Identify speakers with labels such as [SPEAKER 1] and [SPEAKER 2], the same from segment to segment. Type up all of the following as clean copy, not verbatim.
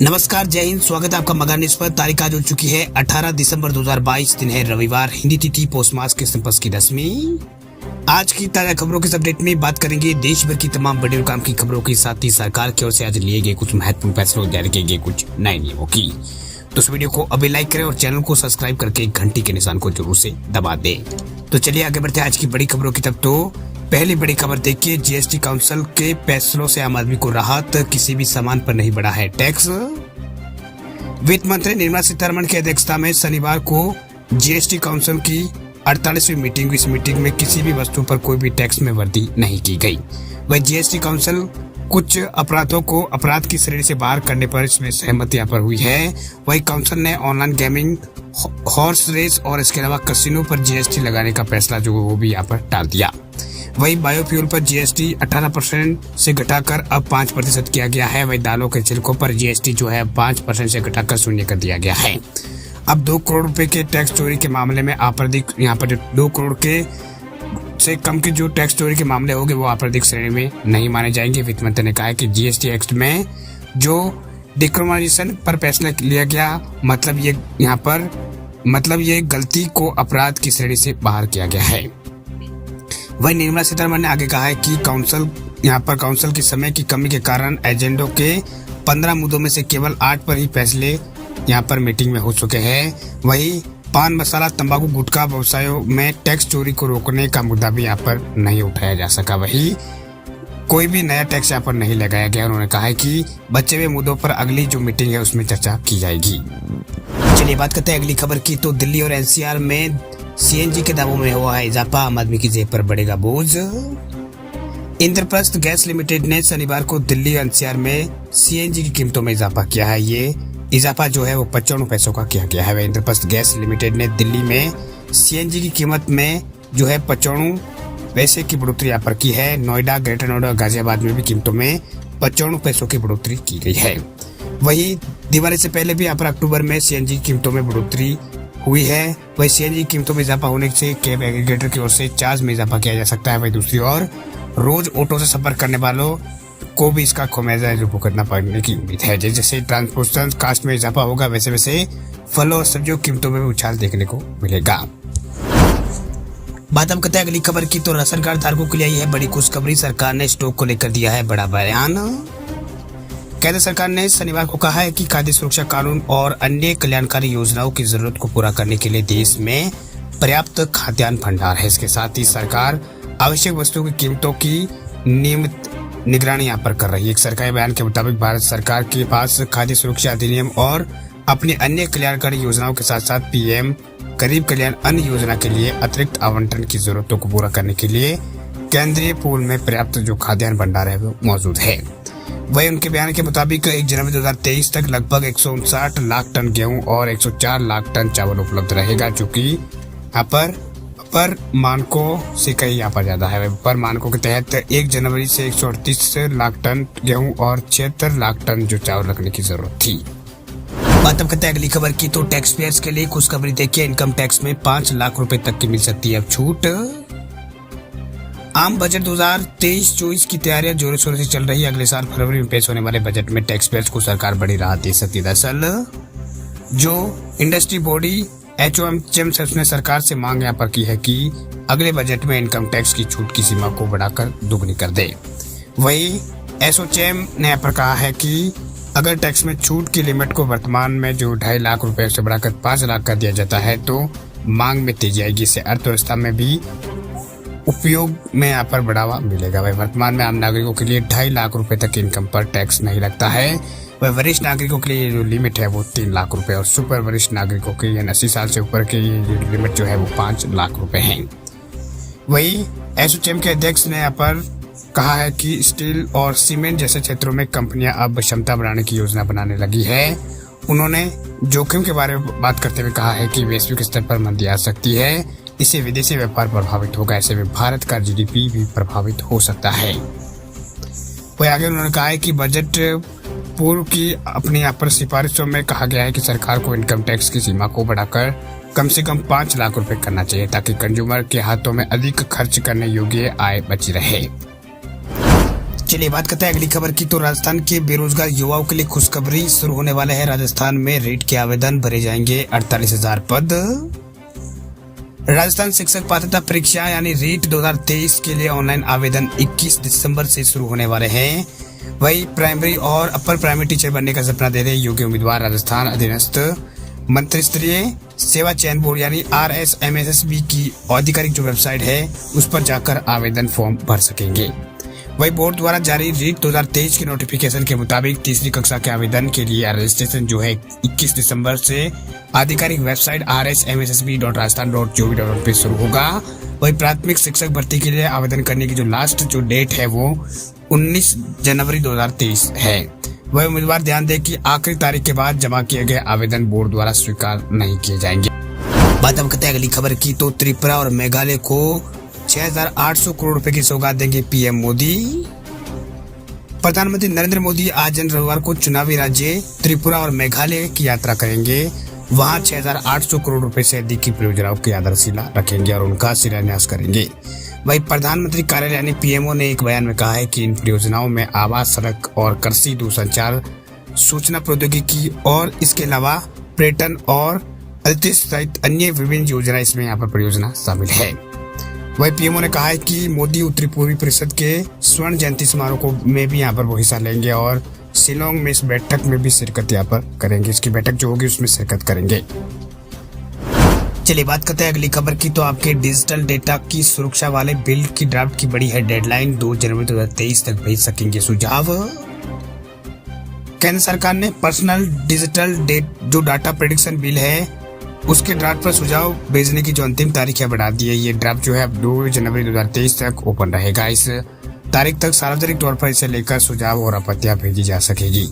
[SPEAKER 1] नमस्कार, जय हिंद। स्वागत है आपका मगर न्यूज पर। तारीख आज हो चुकी है 18 दिसंबर 2022, दिन है रविवार। हिंदी तिथि पौष मास के संपत्ति की 10वीं। आज की ताजा खबरों के अपडेट में बात करेंगे देश भर की तमाम बड़ी और काम की खबरों के साथ ही सरकार की ओर से आज लिए गए कुछ महत्वपूर्ण फैसलों, जारी किए गए कुछ नए नियमों की। तो इस वीडियो को अभी लाइक करें और चैनल को सब्सक्राइब करके घंटी के निशान को जरूर से दबा दें। तो चलिए आगे बढ़ते हैं आज की बड़ी खबरों की तरफ। तो पहली बड़ी खबर देखिए, जीएसटी काउंसिल के फैसलों से आम आदमी को राहत, किसी भी सामान पर नहीं बढ़ा है टैक्स। वित्त मंत्री निर्मला सीतारमण की अध्यक्षता में शनिवार को जीएसटी काउंसिल की 48वीं मीटिंग। इस मीटिंग में किसी भी वस्तु पर कोई भी टैक्स में वृद्धि नहीं की गई। वह जीएसटी काउंसिल कुछ अपराधों को अपराध की श्रेणी से बाहर करने पर इसमें सहमति यहाँ पर हुई है। वही काउंसिल ने ऑनलाइन गेमिंग, हॉर्स रेस और इसके अलावा कैसीनो पर जीएसटी लगाने का फैसला जो वो भी यहाँ पर टाल दिया। वही बायोफ्यूल पर जीएसटी 18% से घटाकर अब 5% किया गया है। वही दालों के छिलकों पर जीएसटी जो है 5% से घटाकर 0 कर दिया गया है। अब 2 करोड़ रुपए के टैक्स चोरी के मामले में आपराधिक, यहाँ पर जो 2 करोड़ के से कम के जो टैक्स चोरी के मामले होंगे वो आपराधिक श्रेणी में नहीं माने जाएंगे। वित्त मंत्री ने कहा है कि जीएसटी एक्ट में जो डिक्रिमिनेशन पर फैसला लिया गया, मतलब ये गलती को अपराध की श्रेणी से बाहर किया गया है। वही निर्मला सीतारमण ने आगे कहा है कि काउंसिल की समय की कमी के कारण एजेंडों के 15 मुद्दों में से केवल 8 पर ही फैसले यहाँ पर मीटिंग में हो चुके हैं। वही पान मसाला, तंबाकू, गुटखा व्यवसायों में टैक्स चोरी को रोकने का मुद्दा भी यहाँ पर नहीं उठाया जा सका। वही कोई भी नया टैक्स यहाँ पर नहीं लगाया गया। उन्होंने कहा है कि बचे हुए मुद्दों पर अगली जो मीटिंग है उसमें चर्चा की जाएगी। चलिए बात करते हैं अगली खबर की। तो दिल्ली और एनसीआर में सीएनजी के दामों में हुआ है इजाफा, आम आदमी की जेब पर बढ़ेगा बोझ। इंद्रप्रस्थ गैस लिमिटेड ने शनिवार को दिल्ली और एनसीआर में सीएनजी की कीमतों में इजाफा किया है। ये इजाफा जो है वो 95 पैसों का किया गया है। इंद्रप्रस्थ गैस लिमिटेड ने दिल्ली में सीएनजी की कीमत में जो है 95 पैसे की बढ़ोतरी यहाँ पर की है। नोएडा, ग्रेटर नोएडा और गाजियाबाद में भी कीमतों में 95 पैसों की बढ़ोतरी की गई है। वही दिवाली से पहले भी यहाँ पर अक्टूबर में सीएनजी की कीमतों में बढ़ोतरी हुई है। वही सीएनजी कीमतों में इजाफा होने से कैब एग्रीगेटर की ओर से चार्ज में इजाफा किया जा सकता है। वही दूसरी ओर रोज ऑटो से सफर करने वालों को भी इसका खमियाजा जो भुगतना पड़ने की उम्मीद है। जैसे ट्रांसपोर्टेशन कास्ट में इजाफा होगा, वैसे वैसे फलों और सब्जियों की कीमतों में भी उछाल देखने को मिलेगा। बात हम करते हैं अगली खबर की। तो राशन कार्ड धारकों के लिए यह बड़ी खुशखबरी, सरकार ने स्टॉक को लेकर दिया है बड़ा बयान। केंद्र सरकार ने शनिवार को कहा है कि खाद्य सुरक्षा कानून और अन्य कल्याणकारी योजनाओं की जरूरत को पूरा करने के लिए देश में पर्याप्त खाद्यान्न भंडार है। इसके साथ ही सरकार आवश्यक वस्तुओं की कीमतों की नियमित निगरानी यहाँ पर कर रही है। एक सरकारी बयान के मुताबिक भारत सरकार के पास खाद्य सुरक्षा अधिनियम और अपनी अन्य कल्याणकारी योजनाओं के साथ साथ पीएम गरीब कल्याण अन्न योजना के लिए अतिरिक्त आवंटन की जरूरतों को पूरा करने के लिए केंद्रीय पूल में पर्याप्त जो खाद्यान्न भंडार है वो मौजूद है। वही उनके बयान के मुताबिक 1 जनवरी 2023 तक लगभग 159 लाख टन गेहूं और 104 लाख टन चावल उपलब्ध रहेगा, जो कि यहाँ पर मानकों से कहीं यहाँ पर ज्यादा है। पर मानकों के तहत 1 जनवरी से 138 लाख टन गेहूं और 76 लाख टन जो चावल रखने की जरूरत थी। बात अब करते हैं अगली खबर की। तो टैक्स पेयर्स के लिए खुशखबरी देखिए, इनकम टैक्स में 5 लाख रुपए तक की मिल सकती है अब छूट। आम बजट 2023-24 की तैयारियां जोरों शोरों से चल रही है। अगले साल फरवरी में पेश होने वाले बजट में टैक्स पेयर्स को सरकार बड़ी राहत दे सकती है। दरअसल जो इंडस्ट्री बॉडी HOMCHM ने सरकार से मांग यहाँ पर की है कि अगले बजट में इनकम टैक्स की छूट की सीमा को बढ़ाकर दोगुनी कर दे। वही HOMCHM ने यहाँ पर कहा है कि अगर टैक्स में छूट की लिमिट को वर्तमान में जो 2.5 लाख रुपए से बढ़ाकर 5 लाख कर दिया जाता है तो मांग में तेजी आएगी। इससे अर्थव्यवस्था में भी उपयोग में यहाँ पर बढ़ावा मिलेगा। वह वर्तमान में आम नागरिकों के लिए 2.5 लाख रुपए तक इनकम पर टैक्स नहीं लगता है। वह वरिष्ठ नागरिकों के लिए जो लिमिट है वो 3 लाख रुपए और सुपर वरिष्ठ नागरिकों के लिए 80 साल से ऊपर के लिमिट जो है वो 5 लाख रुपए है। वही HOMCHM के अध्यक्ष ने यहाँ पर कहा है कि स्टील और सीमेंट जैसे क्षेत्रों में कंपनियां अब क्षमता बढ़ाने की योजना बनाने लगी है। उन्होंने जोखिम के बारे में बात करते हुए कहा है कि वैश्विक स्तर पर मंदी आ सकती है, इससे विदेशी व्यापार प्रभावित होगा। ऐसे में भारत का GDP भी प्रभावित हो सकता है। वही आगे उन्होंने कहा है कि बजट पूर्व की अपनी यहाँ पर सिफारिशों में कहा गया है कि सरकार को इनकम टैक्स की सीमा को बढ़ाकर कम से कम 5 लाख रुपए करना चाहिए ताकि कंज्यूमर के हाथों में अधिक खर्च करने योग्य आय बची रहे। चलिए बात करते हैं अगली खबर की। तो राजस्थान के बेरोजगार युवाओं के लिए खुशखबरी शुरू होने वाला है। राजस्थान में रीट के आवेदन भरे जाएंगे 48,000 पद। राजस्थान शिक्षक पात्रता परीक्षा यानी रीट 2023 के लिए ऑनलाइन आवेदन 21 दिसंबर से शुरू होने वाले हैं। वही प्राइमरी और अपर प्राइमरी टीचर बनने का सपना दे रहे योग्य उम्मीदवार राजस्थान अधीनस्थ मंत्री स्तरीय सेवा चयन बोर्ड यानी RSMSB की आधिकारिक जो वेबसाइट है उस पर जाकर आवेदन फॉर्म भर सकेंगे। वही बोर्ड द्वारा जारी रीट 2023 के नोटिफिकेशन के मुताबिक तीसरी कक्षा के आवेदन के लिए रजिस्ट्रेशन जो है 21 दिसंबर से आधिकारिक वेबसाइट rsmssb.rajasthan.gov.in पे शुरू होगा। वही प्राथमिक शिक्षक भर्ती के लिए आवेदन करने की जो लास्ट जो डेट है वो 19 जनवरी 2023 है। वह उम्मीदवार ध्यान दें कि आखिरी तारीख के बाद जमा किए गए आवेदन बोर्ड द्वारा स्वीकार नहीं किए जाएंगे। बात हम करते हैं अगली खबर की। तो त्रिपुरा और मेघालय को 6,800 करोड़ रुपए की सौगात देंगे पीएम मोदी। प्रधानमंत्री नरेंद्र मोदी आज रविवार को चुनावी राज्य त्रिपुरा और मेघालय की यात्रा करेंगे। वहां 6,800 करोड़ रुपए से अधिक की परियोजनाओं की आधारशिला रखेंगे और उनका शिलान्यास करेंगे। वही प्रधानमंत्री कार्यालय यानी पीएमओ ने एक बयान में कहा है कि इन परियोजनाओं में आवास, सड़क और कृषि, दूरसंचार, सूचना प्रौद्योगिकी और इसके अलावा पर्यटन और अंतरिक्ष सहित अन्य विभिन्न योजना इसमें यहाँ पर परियोजना शामिल है। वही पीएमओ ने कहा है कि मोदी उत्तरी पूर्वी परिषद के स्वर्ण जयंती समारोह में भी यहाँ पर वो हिस्सा लेंगे और शिलोंग में इस बैठक में भी शिरकत यहाँ पर करेंगे। इसकी बैठक जो होगी उसमें शिरकत करेंगे। चलिए बात करते हैं अगली खबर की। तो आपके डिजिटल डेटा की सुरक्षा वाले बिल की ड्राफ्ट की बड़ी है डेडलाइन, 2 जनवरी 2023 तक भेज सकेंगे सुझाव। केंद्र सरकार ने पर्सनल डिजिटल जो डाटा प्रोटेक्शन बिल है उसके ड्राफ्ट पर सुझाव भेजने की जो अंतिम तारीख है बढ़ा दी है। ये ड्राफ्ट जो है अब 2 जनवरी 2023 तक ओपन रहेगा। इस तारीख तक सार्वजनिक तौर पर इसे लेकर सुझाव और आपत्तियां भेजी जा सकेगी।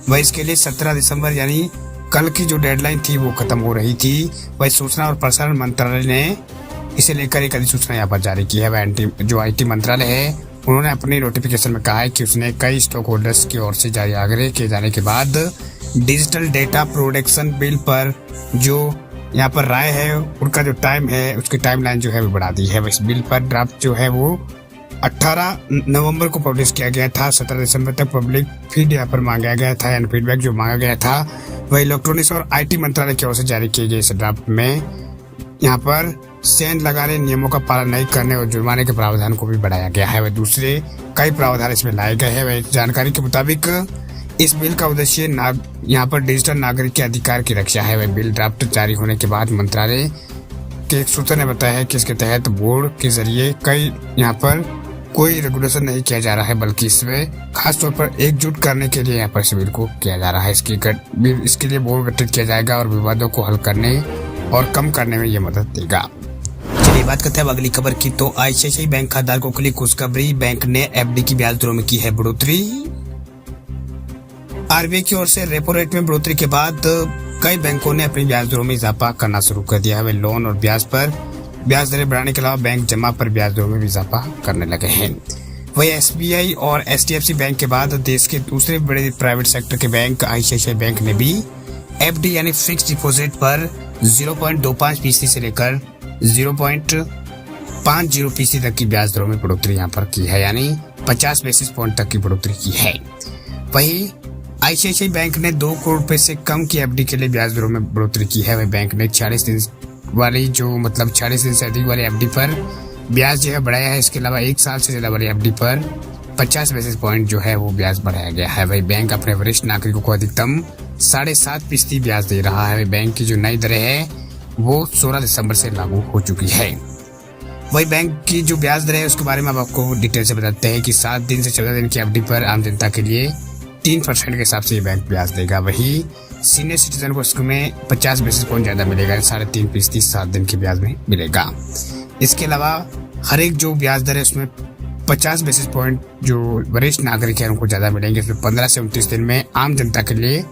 [SPEAKER 1] वह इसके लिए 17 दिसंबर यानी कल की जो डेडलाइन थी वो खत्म हो रही थी। वही सूचना और प्रसारण मंत्रालय ने इसे लेकर एक अधिसूचना यहाँ पर जारी की है। वह जो IT मंत्रालय है उन्होंने अपनी नोटिफिकेशन में कहा है कि उसने कई स्टॉक होल्डर्स की ओर से जारी आग्रह किए जाने के बाद डिजिटल डेटा प्रोटेक्शन बिल पर जो यहाँ पर राय है उनका जो टाइम है उसकी टाइमलाइन जो है वो बढ़ा दी है। इस बिल पर ड्राफ्ट जो है वो 18 नवंबर को पब्लिश किया गया था। 17 दिसंबर तक पब्लिक फीड यहाँ पर मांगा गया था यानी फीडबैक जो मांगा गया था वह इलेक्ट्रॉनिक्स और IT मंत्रालय की ओर से जारी किए गए। इस ड्राफ्ट में यहाँ पर सेंध लगाने, नियमों का पालन नहीं करने और जुर्माने के प्रावधान को भी बढ़ाया गया है। वह दूसरे कई प्रावधान इसमें लाए गए हैं। वह जानकारी के मुताबिक इस बिल का उद्देश्य यहाँ पर डिजिटल नागरिक के अधिकार की रक्षा है। वह बिल ड्राफ्ट जारी होने के बाद मंत्रालय के एक सूत्र ने बताया है कि इसके तहत बोर्ड के जरिए यहाँ पर कोई रेगुलेशन नहीं किया जा रहा है बल्कि इसमें खास तौर पर एकजुट करने के लिए यहाँ पर इस बिल को किया जा रहा है। इसके लिए बोर्ड गठित किया जाएगा और विवादों को हल करने और कम करने में ये मदद देगा। चलिए बात करते हैं अगली खबर की। तो ICICI बैंक खाताधारकों के लिए खुशखबरी, बैंक ने FD की ब्याज दरों में की है बढ़ोतरी। RBI की ओर से रेपो रेट में बढ़ोतरी के बाद कई बैंकों ने अपनी ब्याज दरों में इजाफा करना शुरू कर दिया है। वे लोन और ब्याज पर ब्याज दरें बढ़ाने के अलावा बैंक जमा पर ब्याज दरों में भी इजाफा करने लगे हैं। वही SBI और HDFC बैंक के बाद देश के दूसरे बड़े प्राइवेट सेक्टर के बैंक ICICI बैंक ने भी FD यानी फिक्स डिपॉजिट पर 0.25% से लेकर 0.50% तक की ब्याज दरों में बढ़ोतरी यहाँ पर की है यानी 50 बेसिस पॉइंट तक की बढ़ोतरी की है। वही ICICI बैंक ने 2 करोड़ रुपए से कम की FD के लिए ब्याज दरों में बढ़ोतरी की है। वह बैंक ने 46 दिन वाली 46 दिन से अधिक वाली FD पर ब्याज जो है बढ़ाया है। इसके अलावा 1 साल से ज्यादा वाली FD पर 50 बेसिस पॉइंट जो है वो ब्याज बढ़ाया गया है। वही बैंक अपने वरिष्ठ नागरिकों को अधिकतम 7.5% ब्याज दे रहा है। बैंक की जो नई दरें है वो 16 दिसंबर से लागू हो चुकी है। वही बैंक की जो ब्याज दर है उसके बारे में अब आपको डिटेल से बताते हैं कि 7 दिन से 14 दिन की FD पर आम जनता के लिए 3% के हिसाब से ये बैंक ब्याज देगा। वही सीनियर सिटीजन को इसमें 50 बेसिस पॉइंट ज्यादा मिलेगा, 3.5% 7 दिन के ब्याज में मिलेगा। इसके अलावा हर एक जो ब्याज दर है उसमें 50 बेसिस पॉइंट जो वरिष्ठ नागरिक है उनको ज्यादा मिलेंगे। इसमें 15 से 29 दिन में आम जनता के लिए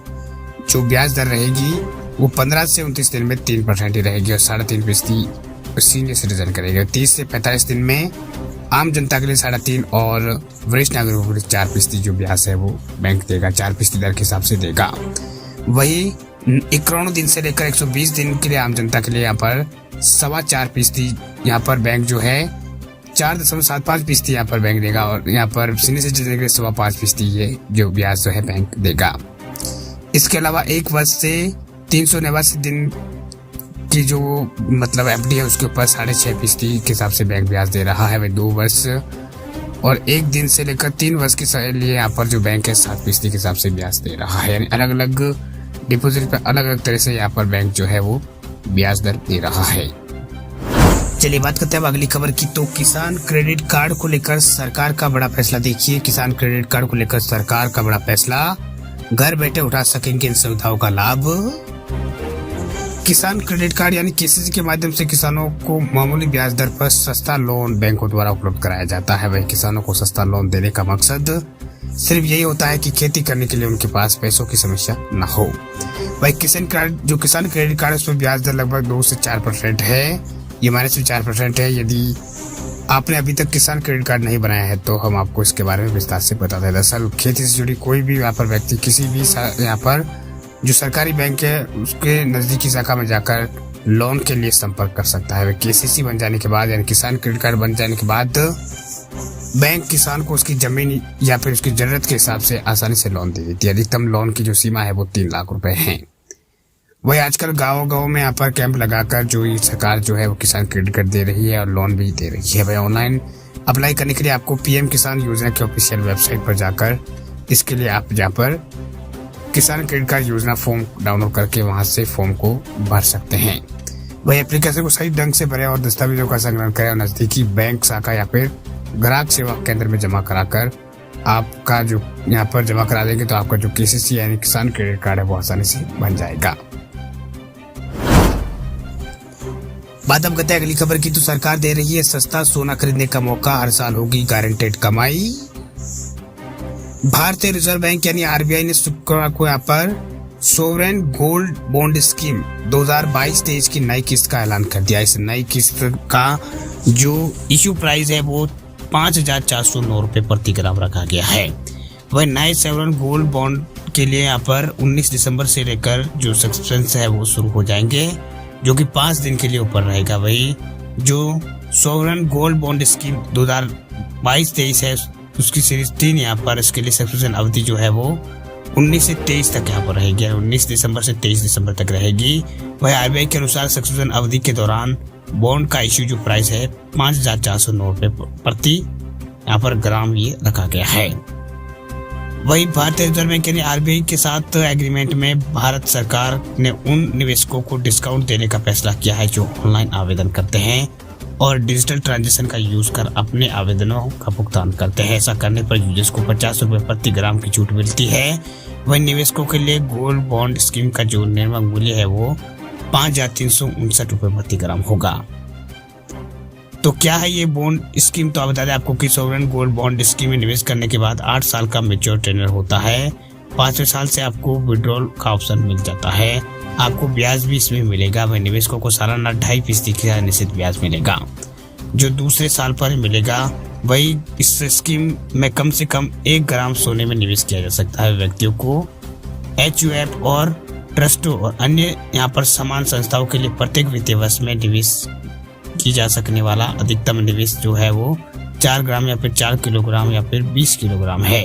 [SPEAKER 1] जो ब्याज दर रहेगी वो 15 से 29 दिन में 3% ही रहेगी और 3.5% सीनियर सिटीजन करेगा। 30 से 45 दिन में आम जनता के लिए 3.5% और वरिष्ठ नागरिकों के लिए 4% जो ब्याज है वो बैंक देगा, 4% दर के हिसाब से देगा। वही 91 दिन से लेकर 120 दिन के लिए आम जनता के लिए यहाँ पर 4.25% यहाँ पर बैंक जो है 4.75% यहाँ पर बैंक देगा और यहाँ पर सीनियर सिटीजन के लिए 5.25% ये जो ब्याज जो है बैंक देगा। इसके अलावा 1 वर्ष से 389 दिन की जो मतलब एफडी है उसके ऊपर 6.5% के हिसाब से बैंक ब्याज दे रहा है। वही 2 वर्ष और 1 दिन से लेकर 3 वर्ष के लिए यहाँ पर जो बैंक है 7% के हिसाब से ब्याज दे रहा है। यानी अलग अलग डिपॉजिट पर अलग अलग तरह से यहाँ पर बैंक जो है वो ब्याज दर दे रहा है। चलिए बात करते हैं अगली खबर की। तो किसान क्रेडिट कार्ड को लेकर सरकार का बड़ा फैसला। देखिए, किसान क्रेडिट कार्ड को लेकर सरकार का बड़ा फैसला। घर बैठे उठा सकेंगे इन सुविधाओं का लाभ। किसान क्रेडिट कार्ड यानी केसीसी के माध्यम से किसानों को मामूली ब्याज दर पर सस्ता लोन बैंकों द्वारा उपलब्ध कराया जाता है। वही किसानों को सस्ता लोन देने का मकसद सिर्फ यही होता है कि खेती करने के लिए उनके पास पैसों की समस्या न हो। वही किसान क्रेडिट कार्ड उस पर ब्याज दर लगभग 2 से 4% है। ये माइनस में 4% है। यदि आपने अभी तक किसान क्रेडिट कार्ड नहीं बनाया है तो हम आपको इसके बारे में विस्तार से बताते हैं। दरअसल खेती से जुड़ी कोई भी यहाँ पर व्यक्ति किसी भी यहाँ पर जो सरकारी बैंक है उसके नजदीकी शाखा में जाकर लोन के लिए संपर्क कर सकता है। केसीसी बन जाने के बाद यानी किसान क्रेडिट कार्ड बन जाने के बाद बैंक किसान को उसकी जमीन या फिर उसकी जरूरत के हिसाब से आसानी से लोन दे देती है। अधिकतम लोन की जो सीमा है वो 3 लाख रुपए है। वही आजकल गाँव में यहाँ पर कैंप लगाकर जो ये सरकार जो है वो किसान क्रेडिट कार्ड दे रही है और लोन भी दे रही है। वही ऑनलाइन अप्लाई करने के लिए आपको पीएम किसान योजना के ऑफिशियल वेबसाइट पर जाकर इसके लिए आप जहाँ पर किसान क्रेडिट कार्ड योजना फॉर्म डाउनलोड करके वहां से फॉर्म को भर सकते हैं। वही एप्लीकेशन को सही ढंग से भरें और दस्तावेजों का संग्रहण करें और नजदीकी बैंक शाखा या फिर ग्राहक सेवा केंद्र में जमा कराकर आपका जो यहाँ पर जमा करा देंगे तो आपका जो केसीसी यानी किसान क्रेडिट कार्ड है वो आसानी से बन जाएगा। बात हम करते हैं अगली खबर की। तो सरकार दे रही है सस्ता सोना खरीदने का मौका, हर साल होगी गारंटेड कमाई। भारतीय रिजर्व बैंक यानी आरबीआई ने शुक्रवार को यहाँ पर सोवरेन गोल्ड बॉन्ड स्कीम 2022-23 की नई किस्त का ऐलान कर दिया। इस नई किस्त का जो इश्यू प्राइस है वो 5,409 रुपए प्रति ग्राम रखा गया है। वह नए सोवरेन गोल्ड बॉन्ड के लिए यहाँ पर 19 दिसंबर से लेकर जो सब्सक्रिप्शन है वो शुरू हो जाएंगे, जो कि 5 दिन के लिए ऊपर रहेगा। वही जो सोवरेन गोल्ड बॉन्ड स्कीम 2022-23 है उसकी सीरीज 3 यहाँ पर इसके लिए सब्सक्रिप्शन अवधि जो है वो 19 से 23 तक यहाँ पर रहेगी। 19 दिसंबर से 23 दिसंबर तक रहेगी। वह आरबीआई के अनुसार सब्सक्रिप्शन अवधि के दौरान बॉन्ड का इश्यू जो प्राइस है 5,409 रुपए प्रति यहाँ पर ग्राम ये रखा गया है। वही भारतीय रिजर्व बैंक यानी आरबीआई के साथ एग्रीमेंट में भारत सरकार ने उन निवेशकों को डिस्काउंट देने का फैसला किया है जो ऑनलाइन आवेदन करते हैं और डिजिटल ट्रांजैक्शन का यूज कर अपने आवेदनों का भुगतान करते हैं। ऐसा करने पर यूजर्स को 50 रुपए प्रति ग्राम की छूट मिलती है। वही निवेशकों के लिए गोल्ड बॉन्ड स्कीम का जो निर्माण मूल्य है वो 5,359 रुपए प्रति ग्राम होगा। तो क्या है ये बॉन्ड स्कीम? तो आप बता दें आपको कि सोवरेन गोल्ड बॉन्ड स्कीम में निवेश करने के बाद 8 साल का मैच्योर टेन्योर होता है। 5वें साल से आपको विड्रॉल का ऑप्शन मिल जाता है। आपको ब्याज भी इसमें मिलेगा। वह निवेशकों को सालाना 2.5% का निश्चित ब्याज मिलेगा जो दूसरे साल पर मिलेगा। वही इस स्कीम में कम से कम 1 ग्राम सोने में निवेश किया जा सकता है। व्यक्तियों को HUF और ट्रस्टों और अन्य यहाँ पर समान संस्थाओं के लिए प्रत्येक वित्तीय वर्ष में निवेश की जा सकने वाला अधिकतम निवेश जो है वो 4 ग्राम या फिर 4 किलोग्राम या फिर 20 किलोग्राम है।